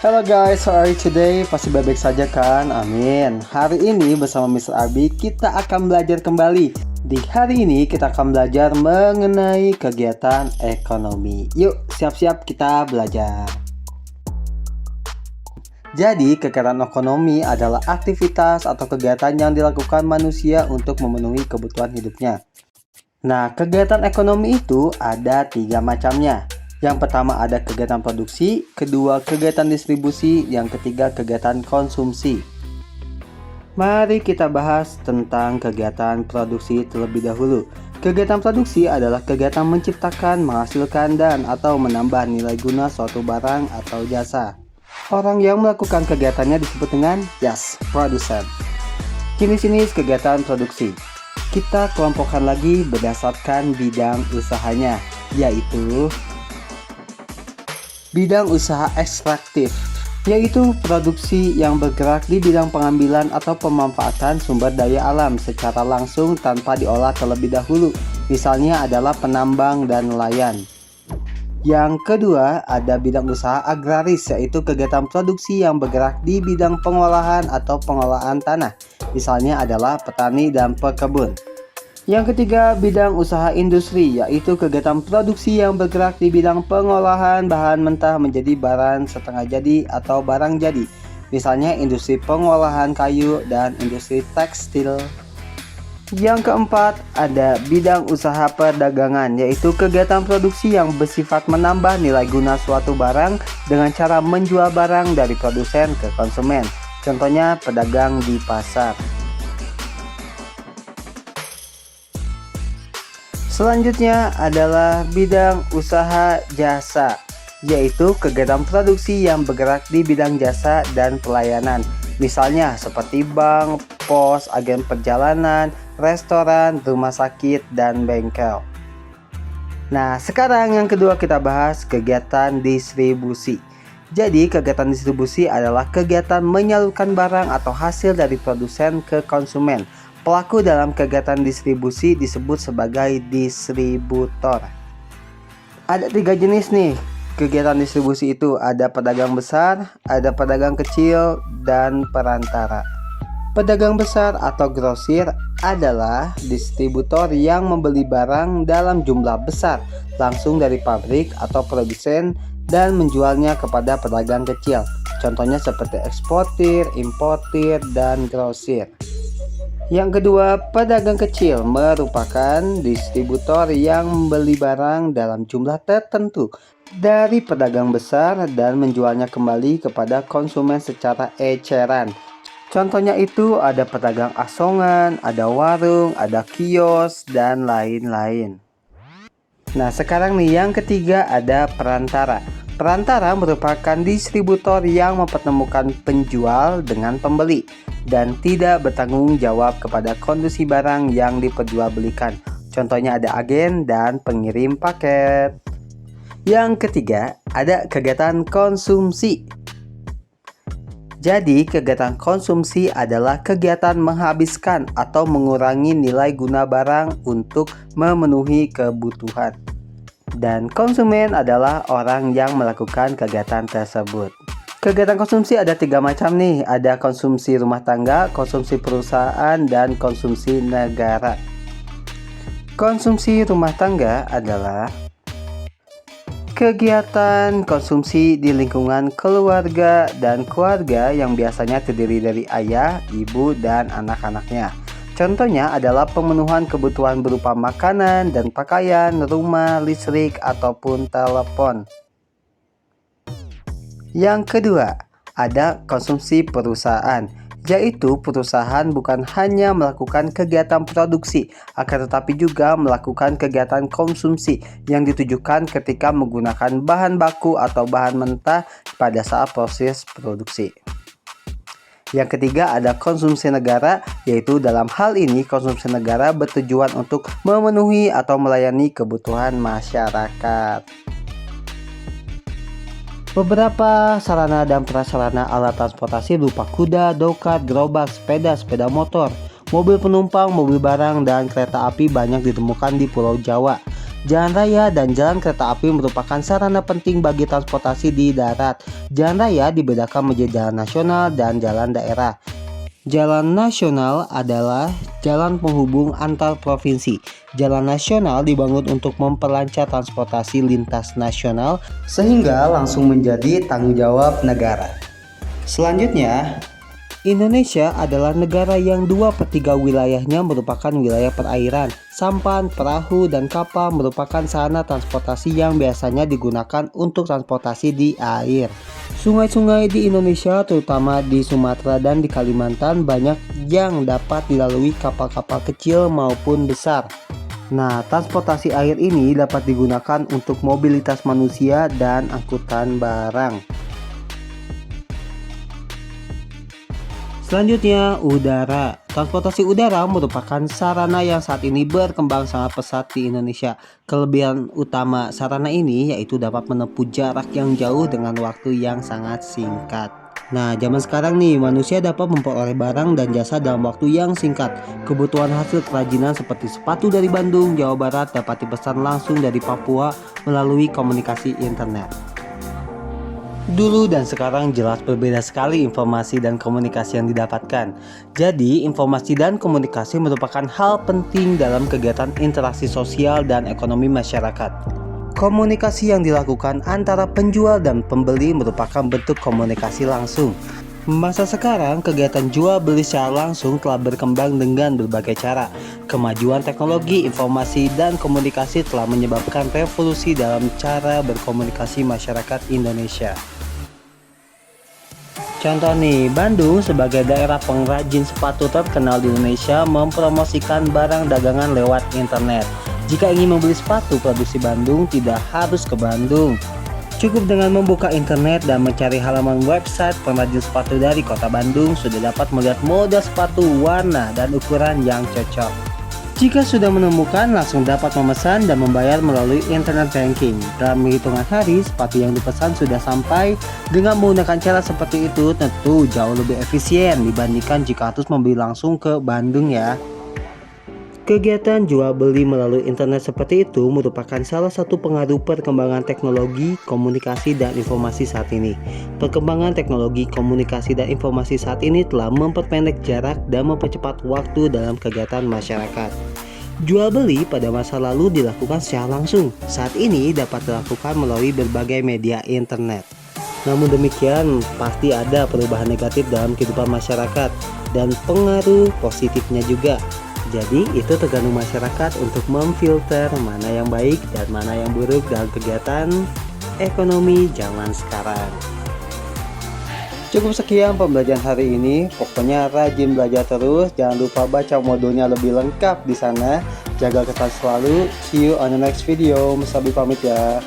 Hello guys, how are you today? Pasti baik-baik saja kan? Amin. Hari ini bersama Mr. Abi kita akan belajar kembali. Di hari ini kita akan belajar mengenai kegiatan ekonomi. Yuk, siap-siap kita belajar. Jadi, kegiatan ekonomi adalah aktivitas atau kegiatan yang dilakukan manusia untuk memenuhi kebutuhan hidupnya. Nah, kegiatan ekonomi itu ada 3 macamnya. Yang pertama ada kegiatan produksi, kedua kegiatan distribusi, yang ketiga kegiatan konsumsi. Mari kita bahas tentang kegiatan produksi terlebih dahulu. Kegiatan produksi adalah kegiatan menciptakan, menghasilkan, dan atau menambah nilai guna suatu barang atau jasa. Orang yang melakukan kegiatannya disebut dengan produsen. Jenis-jenis kegiatan produksi kita kelompokkan lagi berdasarkan bidang usahanya, yaitu bidang usaha ekstraktif, yaitu produksi yang bergerak di bidang pengambilan atau pemanfaatan sumber daya alam secara langsung tanpa diolah terlebih dahulu, misalnya adalah penambang dan nelayan. Yang kedua ada bidang usaha agraris, yaitu kegiatan produksi yang bergerak di bidang pengolahan atau pengelolaan tanah, misalnya adalah petani dan pekebun. Yang ketiga, bidang usaha industri, yaitu kegiatan produksi yang bergerak di bidang pengolahan bahan mentah menjadi barang setengah jadi atau barang jadi, misalnya industri pengolahan kayu dan industri tekstil. Yang keempat, ada bidang usaha perdagangan, yaitu kegiatan produksi yang bersifat menambah nilai guna suatu barang dengan cara menjual barang dari produsen ke konsumen, contohnya pedagang di pasar. Selanjutnya adalah bidang usaha jasa, yaitu kegiatan produksi yang bergerak di bidang jasa dan pelayanan, misalnya seperti bank, pos, agen perjalanan, restoran, rumah sakit, dan bengkel. Nah, sekarang yang kedua kita bahas kegiatan distribusi. Jadi, kegiatan distribusi adalah kegiatan menyalurkan barang atau hasil dari produsen ke konsumen. Pelaku dalam kegiatan distribusi disebut sebagai distributor. Ada 3 jenis nih kegiatan distribusi itu. Ada pedagang besar, ada pedagang kecil, dan perantara. Pedagang besar atau grosir adalah distributor yang membeli barang dalam jumlah besar langsung dari pabrik atau produsen dan menjualnya kepada pedagang kecil. Contohnya seperti eksportir, importir, dan grosir. Yang kedua, pedagang kecil merupakan distributor yang membeli barang dalam jumlah tertentu dari pedagang besar dan menjualnya kembali kepada konsumen secara eceran. Contohnya itu ada pedagang asongan, ada warung, ada kios, dan lain-lain. Nah, sekarang nih yang ketiga ada perantara. Perantara merupakan distributor yang mempertemukan penjual dengan pembeli dan tidak bertanggung jawab kepada kondisi barang yang diperjualbelikan. Contohnya ada agen dan pengirim paket. Yang ketiga ada kegiatan konsumsi. Jadi, kegiatan konsumsi adalah kegiatan menghabiskan atau mengurangi nilai guna barang untuk memenuhi kebutuhan. Dan konsumen adalah orang yang melakukan kegiatan tersebut. Kegiatan konsumsi ada 3 macam nih. Ada konsumsi rumah tangga, konsumsi perusahaan, dan konsumsi negara. Konsumsi rumah tangga adalah kegiatan konsumsi di lingkungan keluarga dan keluarga yang biasanya terdiri dari ayah, ibu, dan anak-anaknya. Contohnya adalah pemenuhan kebutuhan berupa makanan dan pakaian, rumah, listrik, ataupun telepon. Yang kedua, ada konsumsi perusahaan, yaitu perusahaan bukan hanya melakukan kegiatan produksi, akan tetapi juga melakukan kegiatan konsumsi yang ditujukan ketika menggunakan bahan baku atau bahan mentah pada saat proses produksi. Yang ketiga ada konsumsi negara, yaitu dalam hal ini konsumsi negara bertujuan untuk memenuhi atau melayani kebutuhan masyarakat. Beberapa sarana dan prasarana alat transportasi berupa kuda, dokat, gerobak, sepeda, sepeda motor, mobil penumpang, mobil barang, dan kereta api banyak ditemukan di Pulau Jawa. Jalan raya dan jalan kereta api merupakan sarana penting bagi transportasi di darat. Jalan raya dibedakan menjadi jalan nasional dan jalan daerah. Jalan nasional adalah jalan penghubung antar provinsi. Jalan nasional dibangun untuk memperlancar transportasi lintas nasional sehingga langsung menjadi tanggung jawab negara. Selanjutnya, Indonesia adalah negara yang 2/3 wilayahnya merupakan wilayah perairan. Sampan, perahu, dan kapal merupakan sarana transportasi yang biasanya digunakan untuk transportasi di air. Sungai-sungai di Indonesia, terutama di Sumatera dan di Kalimantan, banyak yang dapat dilalui kapal-kapal kecil maupun besar. Nah, transportasi air ini dapat digunakan untuk mobilitas manusia dan angkutan barang. Selanjutnya, udara. Transportasi udara merupakan sarana yang saat ini berkembang sangat pesat di Indonesia. Kelebihan utama sarana ini yaitu dapat menempuh jarak yang jauh dengan waktu yang sangat singkat. Nah, zaman sekarang nih, manusia dapat memperoleh barang dan jasa dalam waktu yang singkat. Kebutuhan hasil kerajinan seperti sepatu dari Bandung, Jawa Barat dapat dipesan langsung dari Papua melalui komunikasi internet. Dulu dan sekarang jelas berbeda sekali informasi dan komunikasi yang didapatkan. Jadi, informasi dan komunikasi merupakan hal penting dalam kegiatan interaksi sosial dan ekonomi masyarakat. Komunikasi yang dilakukan antara penjual dan pembeli merupakan bentuk komunikasi langsung. Masa sekarang, kegiatan jual beli secara langsung telah berkembang dengan berbagai cara. Kemajuan teknologi, informasi, dan komunikasi telah menyebabkan revolusi dalam cara berkomunikasi masyarakat Indonesia. Contoh nih, Bandung sebagai daerah pengrajin sepatu terkenal di Indonesia mempromosikan barang dagangan lewat internet. Jika ingin membeli sepatu produksi Bandung, tidak harus ke Bandung. Cukup dengan membuka internet dan mencari halaman website pengrajin sepatu dari kota Bandung, sudah dapat melihat model sepatu, warna, dan ukuran yang cocok. Jika sudah menemukan, langsung dapat memesan dan membayar melalui internet banking. Dalam hitungan hari, sepatu yang dipesan sudah sampai. Dengan menggunakan cara seperti itu, tentu jauh lebih efisien dibandingkan jika harus membeli langsung ke Bandung ya. Kegiatan jual beli melalui internet seperti itu merupakan salah satu pengaruh perkembangan teknologi, komunikasi, dan informasi saat ini. Perkembangan teknologi, komunikasi, dan informasi saat ini telah memperpendek jarak dan mempercepat waktu dalam kegiatan masyarakat. Jual beli pada masa lalu dilakukan secara langsung, saat ini dapat dilakukan melalui berbagai media internet. Namun demikian, pasti ada perubahan negatif dalam kehidupan masyarakat dan pengaruh positifnya juga. Jadi itu tergantung masyarakat untuk memfilter mana yang baik dan mana yang buruk dalam kegiatan ekonomi zaman sekarang. Cukup sekian pembelajaran hari ini. Pokoknya rajin belajar terus. Jangan lupa baca modulnya lebih lengkap di sana. Jaga kesehatan selalu. See you on the next video. Mas Abi pamit ya.